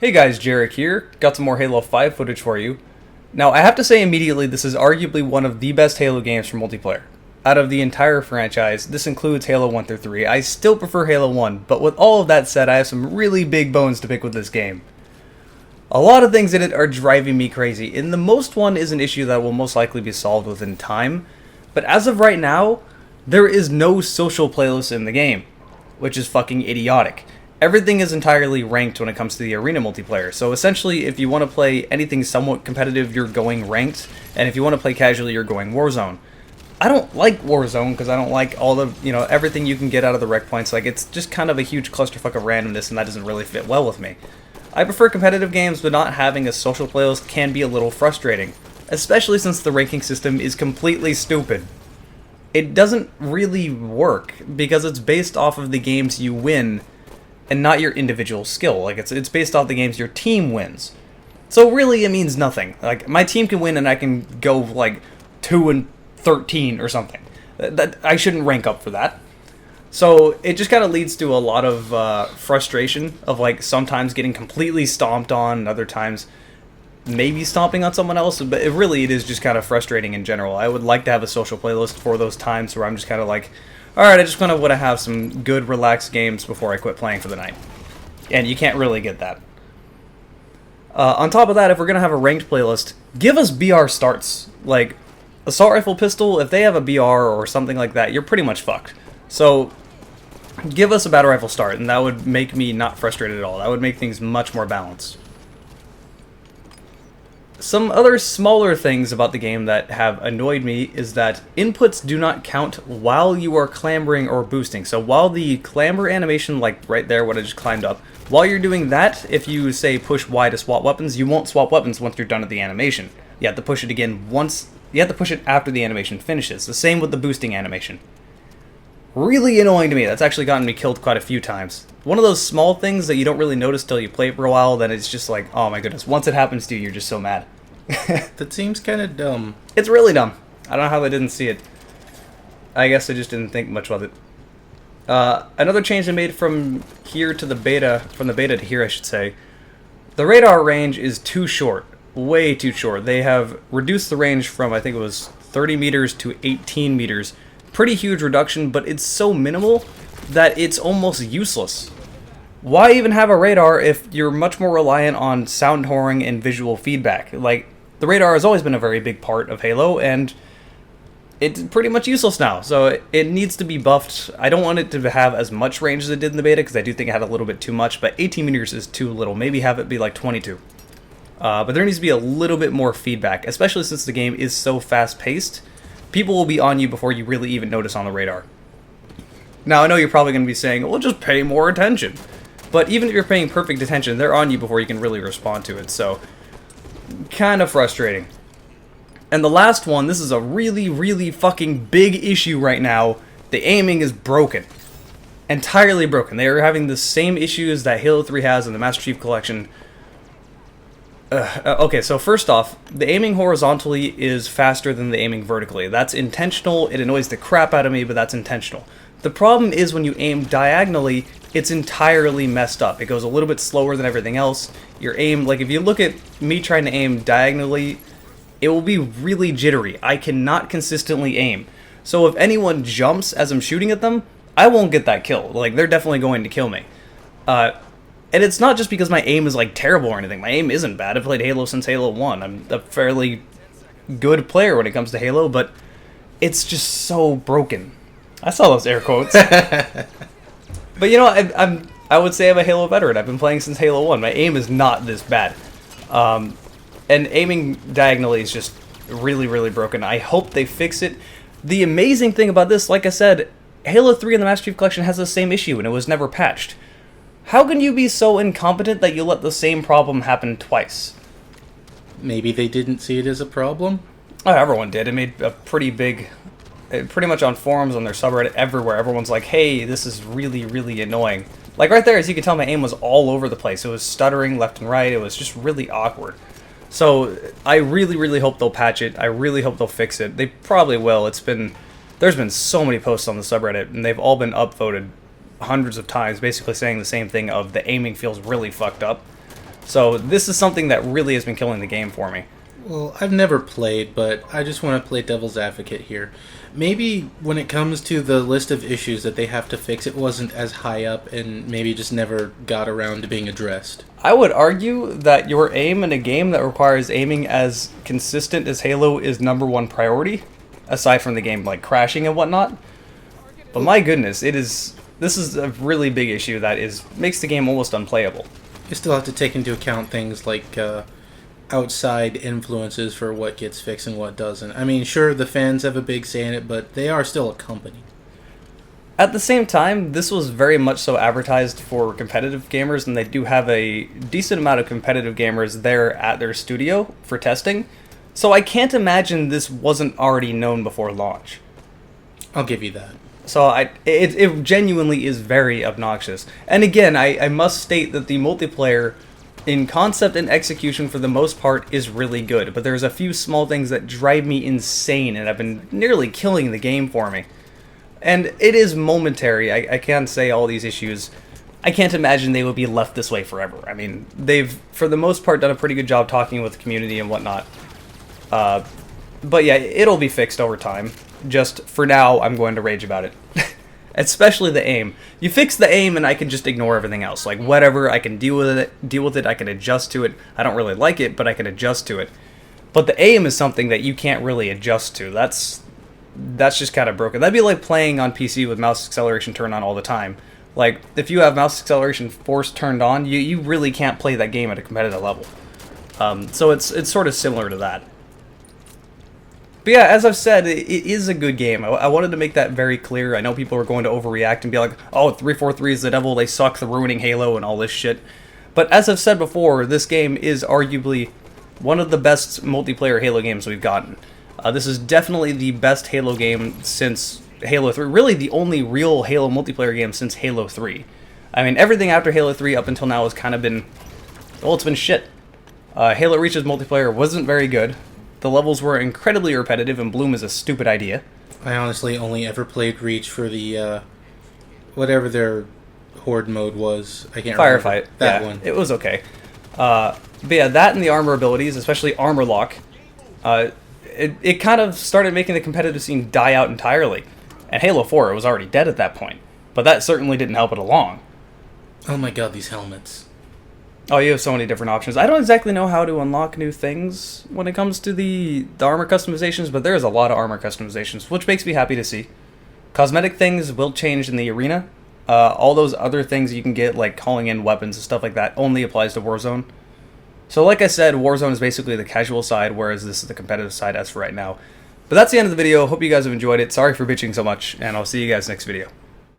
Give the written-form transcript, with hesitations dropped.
Hey guys, Jarek here. Got some more Halo 5 footage for you. Now, I have to say immediately, this is arguably one of the best Halo games for multiplayer. Out of the entire franchise, this includes Halo 1 through 3. I still prefer Halo 1, but with all of that said, I have some really big bones to pick with this game. A lot of things in it are driving me crazy, and the most one is an issue that will most likely be solved within time, but as of right now, there is no social playlist in the game, which is fucking idiotic. Everything is entirely ranked when it comes to the arena multiplayer. So essentially, if you want to play anything somewhat competitive, you're going ranked, and if you want to play casually, you're going Warzone. I don't like Warzone because I don't like all the, everything you can get out of the rec points. Like, it's just kind of a huge clusterfuck of randomness, and that doesn't really fit well with me. I prefer competitive games, but not having a social playlist can be a little frustrating, especially since the ranking system is completely stupid. It doesn't really work because it's based off of the games you win and not your individual skill. Like, it's based off the games your team wins. So really, it means nothing. Like, my team can win and I can go, like, 2-13 or something. That I shouldn't rank up for that. So it just kind of leads to a lot of frustration of, like, sometimes getting completely stomped on, and other times maybe stomping on someone else, but it is just kind of frustrating in general. I would like to have a social playlist for those times where I'm just kind of like, alright, I just kind of want to have some good, relaxed games before I quit playing for the night. And you can't really get that. On top of that, if we're going to have a ranked playlist, give us BR starts. Like, Assault Rifle Pistol, if they have a BR or something like that, you're pretty much fucked. So, give us a Battle Rifle start, and that would make me not frustrated at all. That would make things much more balanced. Some other smaller things about the game that have annoyed me is that inputs do not count while you are clambering or boosting. So while the clamber animation, like right there, what I just climbed up, while you're doing that, if you say push Y to swap weapons, you won't swap weapons once you're done with the animation. You have to push it again once, you have to push it after the animation finishes. The same with the boosting animation. Really annoying to me. That's actually gotten me killed quite a few times. One of those small things that you don't really notice till you play it for a while, then it's just like, oh my goodness, once it happens to you, you're just so mad. That seems kind of dumb. It's really dumb. I don't know how they didn't see it. I guess I just didn't think much of it. Another change they made from the beta to here, I should say. The radar range is too short. Way too short. They have reduced the range from, I think it was 30 meters to 18 meters. Pretty huge reduction, but it's so minimal that it's almost useless. Why even have a radar if you're much more reliant on sound whoring and visual feedback? Like, the radar has always been a very big part of Halo, and it's pretty much useless now, so it needs to be buffed. I don't want it to have as much range as it did in the beta, because I do think it had a little bit too much, but 18 meters is too little. Maybe have it be like 22. But there needs to be a little bit more feedback, especially since the game is so fast-paced. People will be on you before you really even notice on the radar. Now, I know you're probably going to be saying, well, just pay more attention. But even if you're paying perfect attention, they're on you before you can really respond to it, so kind of frustrating. And the last one, this is a really, really fucking big issue right now. The aiming is broken. Entirely broken. They are having the same issues that Halo 3 has in the Master Chief Collection. Okay, so first off, the aiming horizontally is faster than the aiming vertically. That's intentional. It annoys the crap out of me, but that's intentional. The problem is when you aim diagonally, it's entirely messed up. It goes a little bit slower than everything else. Your aim, like if you look at me trying to aim diagonally, it will be really jittery. I cannot consistently aim. So if anyone jumps as I'm shooting at them, I won't get that kill. Like, they're definitely going to kill me. And it's not just because my aim is, like, terrible or anything. My aim isn't bad. I've played Halo since Halo 1. I'm a fairly good player when it comes to Halo, but it's just so broken. I saw those air quotes. But, I would say I'm a Halo veteran. I've been playing since Halo 1. My aim is not this bad. And aiming diagonally is just really, really broken. I hope they fix it. The amazing thing about this, like I said, Halo 3 in the Master Chief Collection has the same issue, and it was never patched. How can you be so incompetent that you let the same problem happen twice? Maybe they didn't see it as a problem? Oh, everyone did. It made a pretty much on forums, on their subreddit, everywhere. Everyone's like, hey, this is really, really annoying. Like, right there, as you can tell, my aim was all over the place. It was stuttering left and right. It was just really awkward. So, I really, really hope they'll patch it. I really hope they'll fix it. They probably will. There's been so many posts on the subreddit, and they've all been upvoted hundreds of times, basically saying the same thing of the aiming feels really fucked up. So this is something that really has been killing the game for me. Well, I've never played, but I just want to play devil's advocate here. Maybe when it comes to the list of issues that they have to fix, it wasn't as high up and maybe just never got around to being addressed. I would argue that your aim in a game that requires aiming as consistent as Halo is #1 priority, aside from the game like crashing and whatnot. But my goodness, this is a really big issue that makes the game almost unplayable. You still have to take into account things like outside influences for what gets fixed and what doesn't. I mean, sure, the fans have a big say in it, but they are still a company. At the same time, this was very much so advertised for competitive gamers, and they do have a decent amount of competitive gamers there at their studio for testing. So I can't imagine this wasn't already known before launch. I'll give you that. So it genuinely is very obnoxious. And again, I must state that the multiplayer in concept and execution for the most part is really good, but there's a few small things that drive me insane and have been nearly killing the game for me. And it is momentary. I can't say all these issues. I can't imagine they will be left this way forever. I mean, they've, for the most part, done a pretty good job talking with the community and whatnot. But yeah, it'll be fixed over time. Just, for now, I'm going to rage about it. Especially the aim. You fix the aim and I can just ignore everything else. Like, whatever, I can deal with it, I can adjust to it. I don't really like it, but I can adjust to it. But the aim is something that you can't really adjust to. That's just kind of broken. That'd be like playing on PC with mouse acceleration turned on all the time. Like, if you have mouse acceleration force turned on, you really can't play that game at a competitive level. So it's sort of similar to that. But yeah, as I've said, it is a good game. I wanted to make that very clear. I know people are going to overreact and be like, oh, 343 is the devil, they suck, they're ruining Halo and all this shit. But as I've said before, this game is arguably one of the best multiplayer Halo games we've gotten. This is definitely the best Halo game since Halo 3. Really the only real Halo multiplayer game since Halo 3. I mean, everything after Halo 3 up until now has kind of been, well, it's been shit. Halo Reach's multiplayer wasn't very good. The levels were incredibly repetitive, and Bloom is a stupid idea. I honestly only ever played Reach for the, whatever their Horde mode was. I can't remember. Firefight. That yeah, one. It was okay. But yeah, that and the armor abilities, especially Armor Lock, it kind of started making the competitive scene die out entirely. And Halo 4, it was already dead at that point. But that certainly didn't help it along. Oh my god, these helmets. Oh, you have so many different options. I don't exactly know how to unlock new things when it comes to the armor customizations, but there's a lot of armor customizations, which makes me happy to see. Cosmetic things will change in the arena. All those other things you can get, like calling in weapons and stuff like that, only applies to Warzone. So like I said, Warzone is basically the casual side, whereas this is the competitive side as for right now. But that's the end of the video. Hope you guys have enjoyed it. Sorry for bitching so much, and I'll see you guys next video.